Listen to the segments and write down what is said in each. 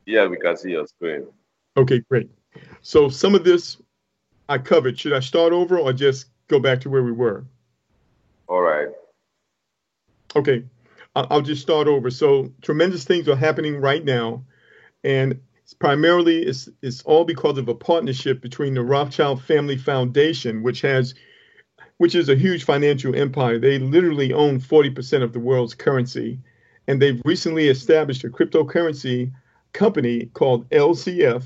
Yeah, we can see your screen. Okay, great. So some of this I covered. Should I start over or just go back to where we were? All right. Okay, I'll just start over. So tremendous things are happening right now, and primarily it's all because of a partnership between the Rothschild Family Foundation, which is a huge financial empire. They literally own 40% of the world's currency, and they've recently established a cryptocurrency company called LCF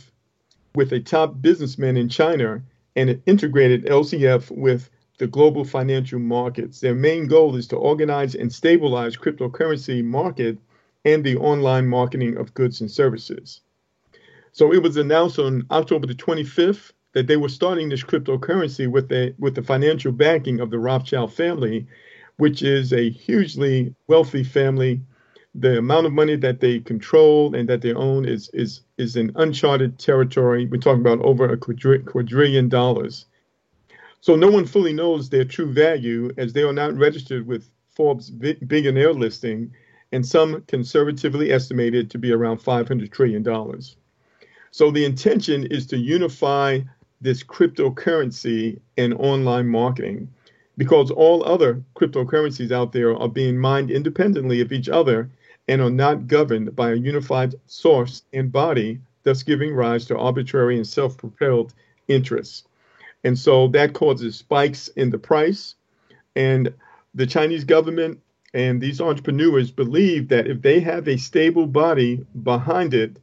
with a top businessman in China, and it integrated LCF with the global financial markets. Their main goal is to organize and stabilize cryptocurrency market and the online marketing of goods and services. So it was announced on October the 25th that they were starting this cryptocurrency with the financial backing of the Rothschild family, which is a hugely wealthy family. The amount of money that they control and that they own is in uncharted territory. We're talking about over a quadrillion dollars. So no one fully knows their true value as they are not registered with Forbes billionaire listing, and some conservatively estimated to be around $500 trillion. So the intention is to unify this cryptocurrency and online marketing because all other cryptocurrencies out there are being mined independently of each other and are not governed by a unified source and body, thus giving rise to arbitrary and self propelled interests. And so that causes spikes in the price. And the Chinese government and these entrepreneurs believe that if they have a stable body behind it,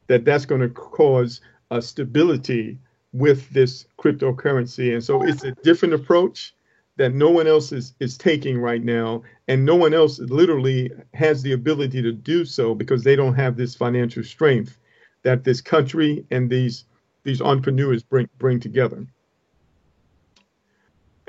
that's going to cause a stability with this cryptocurrency. And so it's a different approach that no one else is taking right now. And no one else literally has the ability to do so because they don't have this financial strength that this country and these entrepreneurs bring together.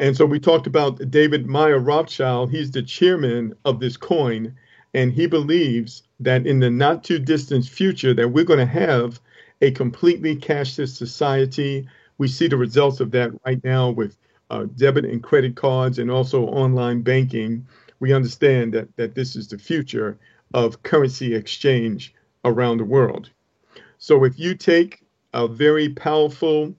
And so we talked about David Meyer Rothschild. He's the chairman of this coin, and he believes that in the not too distant future that we're going to have a completely cashless society. We see the results of that right now with debit and credit cards and also online banking. We understand that this is the future of currency exchange around the world. So if you take a very powerful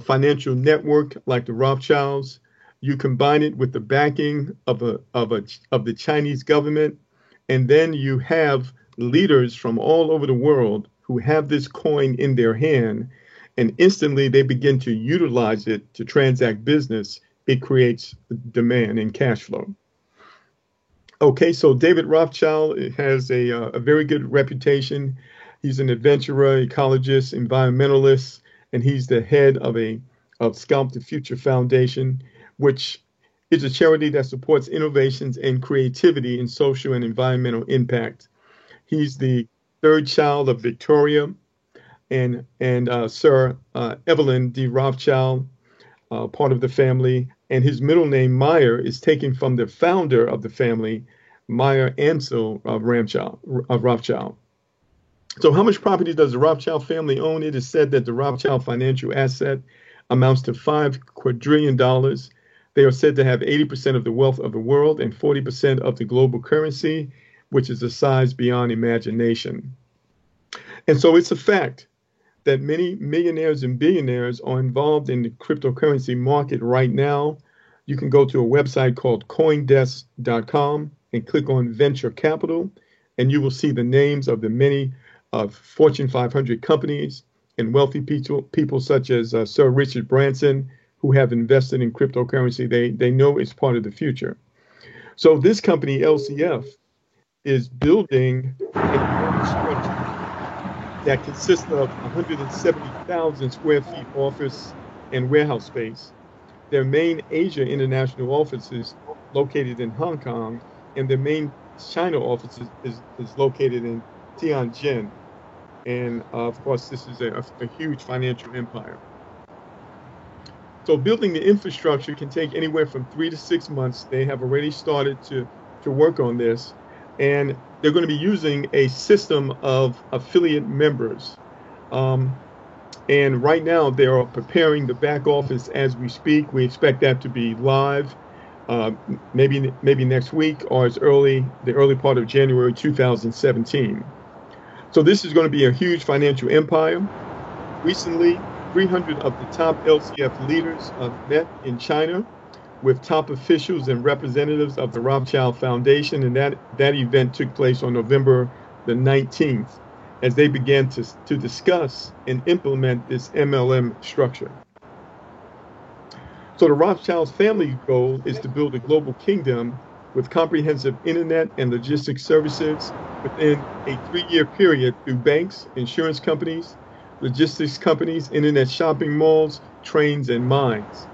financial network like the Rothschilds. You combine it with the backing of the Chinese government, and then you have leaders from all over the world who have this coin in their hand, and instantly they begin to utilize it to transact business. It creates demand and cash flow. Okay, so David Rothschild has a very good reputation. He's an adventurer, ecologist, environmentalist, and he's the head of Scalp the Future Foundation, which is a charity that supports innovations and creativity in social and environmental impact. He's the third child of Victoria and Sir Evelyn D. Rothschild, part of the family, and his middle name Meyer is taken from the founder of the family, Meyer Ansel of Rothschild. So, how much property does the Rothschild family own? It is said that the Rothschild financial asset amounts to $5 quadrillion. They are said to have 80% of the wealth of the world and 40% of the global currency, which is a size beyond imagination. And so it's a fact that many millionaires and billionaires are involved in the cryptocurrency market right now. You can go to a website called coindesk.com and click on venture capital, and you will see the names of the many Fortune 500 companies and wealthy people such as Sir Richard Branson, who have invested in cryptocurrency. They know it's part of the future. So this company, LCF, is building an infrastructure that consists of 170,000 square feet office and warehouse space. Their main Asia international office is located in Hong Kong, and their main China office is located in Tianjin. And of course, this is a huge financial empire. So building the infrastructure can take anywhere from 3 to 6 months. They have already started to work on this, and they're going to be using a system of affiliate members. Um, and right now, they are preparing the back office as we speak. We expect that to be live, maybe next week or as early the early part of January 2017. So this is going to be a huge financial empire. Recently, 300 of the top LCF leaders met in China with top officials and representatives of the Rothschild Foundation, and that event took place on November the 19th as they began to discuss and implement this MLM structure. So the Rothschild family goal is to build a global kingdom with comprehensive internet and logistics services within a 3-year period through banks, insurance companies, logistics companies, internet shopping malls, trains, and mines.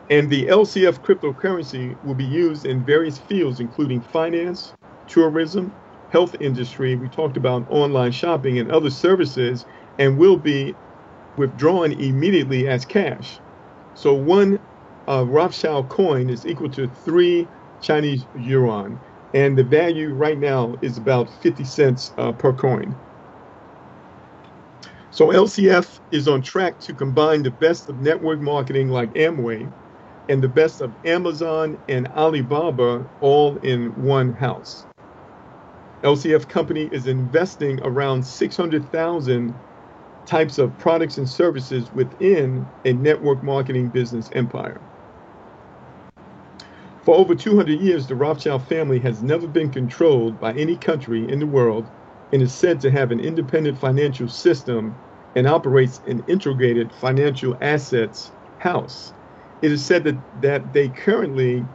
And the LCF cryptocurrency will be used in various fields, including finance, tourism, health industry. We talked about online shopping and other services, and will be withdrawn immediately as cash. So one Rothschild coin is equal to 3 Chinese yuan, and the value right now is about 50 cents per coin. So LCF is on track to combine the best of network marketing like Amway and the best of Amazon and Alibaba all in one house. LCF company is investing around 600,000 types of products and services within a network marketing business empire. For over 200 years, the Rothschild family has never been controlled by any country in the world and is said to have an independent financial system and operates an integrated financial assets house. It is said that currently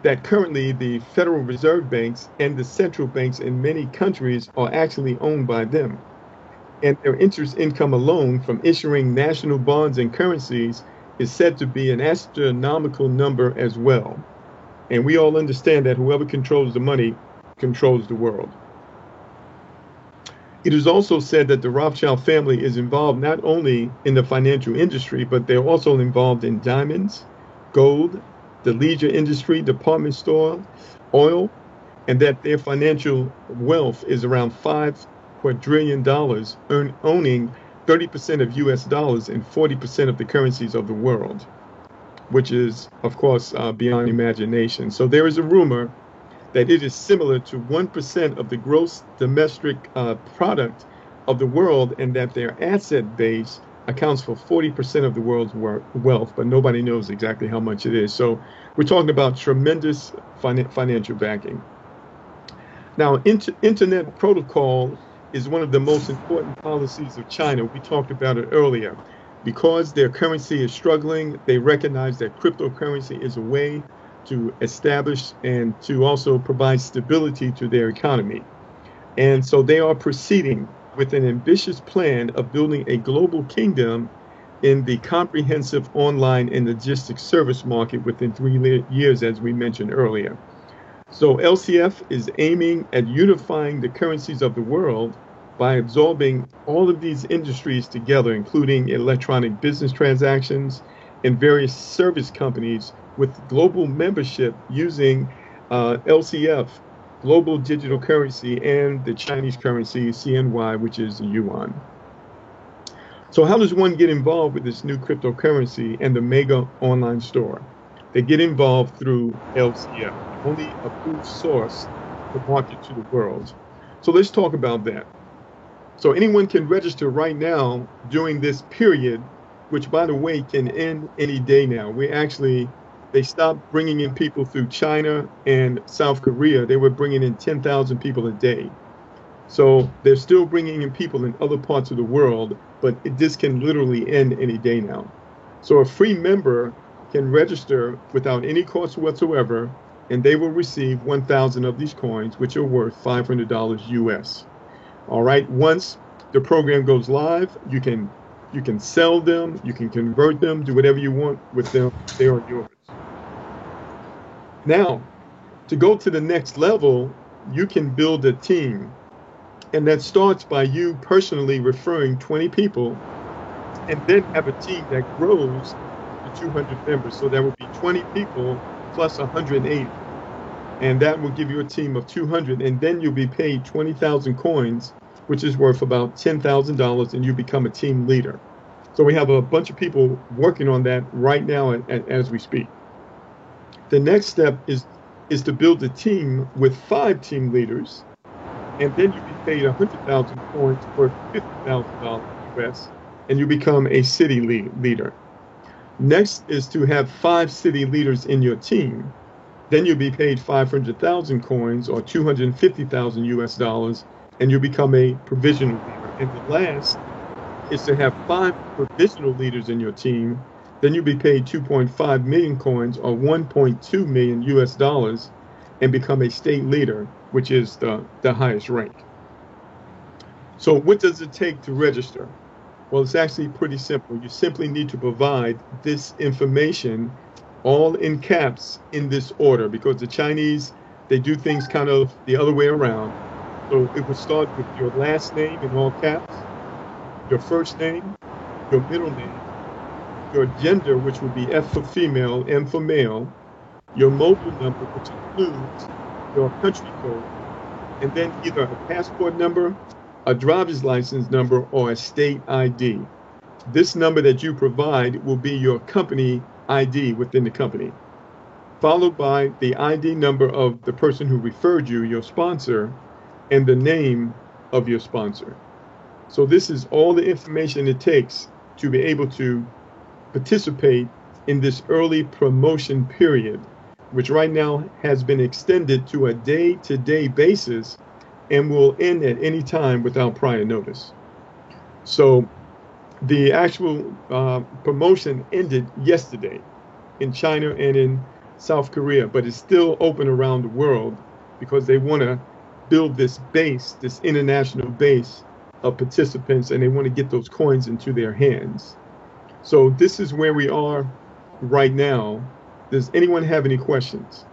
the Federal Reserve banks and the central banks in many countries are actually owned by them. And their interest income alone from issuing national bonds and currencies is said to be an astronomical number as well. And we all understand that whoever controls the money controls the world. It is also said that the Rothschild family is involved not only in the financial industry, but they're also involved in diamonds, gold, the leisure industry, department store, oil, and that their financial wealth is around $5 quadrillion, owning 30% of US dollars and 40% of the currencies of the world, which is, of course, beyond imagination. So there is a rumor that it is similar to 1% of the gross domestic product of the world, and that their asset base accounts for 40% of the world's wealth, but nobody knows exactly how much it is. So we're talking about tremendous financial backing. Now, internet protocol is one of the most important policies of China. We talked about it earlier. Because their currency is struggling, they recognize that cryptocurrency is a way to establish and to also provide stability to their economy. And so they are proceeding with an ambitious plan of building a global kingdom in the comprehensive online and logistics service market within 3 years, as we mentioned earlier. So LCF is aiming at unifying the currencies of the world by absorbing all of these industries together, including electronic business transactions and various service companies with global membership using LCF, global digital currency, and the Chinese currency, CNY, which is the yuan. So how does one get involved with this new cryptocurrency and the mega online store? They get involved through LCF, the only approved source to market to the world. So let's talk about that. So anyone can register right now during this period, which, by the way, can end any day now. They stopped bringing in people through China and South Korea. They were bringing in 10,000 people a day. So they're still bringing in people in other parts of the world, but this can literally end any day now. So a free member can register without any cost whatsoever, and they will receive 1,000 of these coins, which are worth $500 US. All right. Once the program goes live, you can sell them, you can convert them, do whatever you want with them. They are yours. Now, to go to the next level, you can build a team. And that starts by you personally referring 20 people, and then have a team that grows to 200 members. So that would be 20 people plus 180. And that will give you a team of 200, and then you'll be paid 20,000 coins, which is worth about $10,000, and you become a team leader. So we have a bunch of people working on that right now as we speak. The next step is to build a team with 5 team leaders, and then you be paid 100,000 coins worth $50,000 US, and you become a city leader. Next is to have 5 city leaders in your team. Then you'll be paid 500,000 coins or 250,000 US dollars, and you become a provisional leader. And the last is to have 5 provisional leaders in your team. Then you'll be paid 2.5 million coins or 1.2 million US dollars and become a state leader, which is the highest rank. So what does it take to register? Well, it's actually pretty simple. You simply need to provide this information all in caps in this order, because the Chinese, they do things kind of the other way around. So it would start with your last name in all caps, your first name, your middle name, your gender, which would be F for female, M for male, your mobile number, which includes your country code, and then either a passport number, a driver's license number, or a state ID. This number that you provide will be your company ID within the company, followed by the ID number of the person who referred you, your sponsor, and the name of your sponsor. So this is all the information it takes to be able to participate in this early promotion period, which right now has been extended to a day-to-day basis and will end at any time without prior notice. So the actual promotion ended yesterday in China and in South Korea, but it's still open around the world because they want to build this base, this international base of participants, and they want to get those coins into their hands. So this is where we are right now. Does anyone have any questions?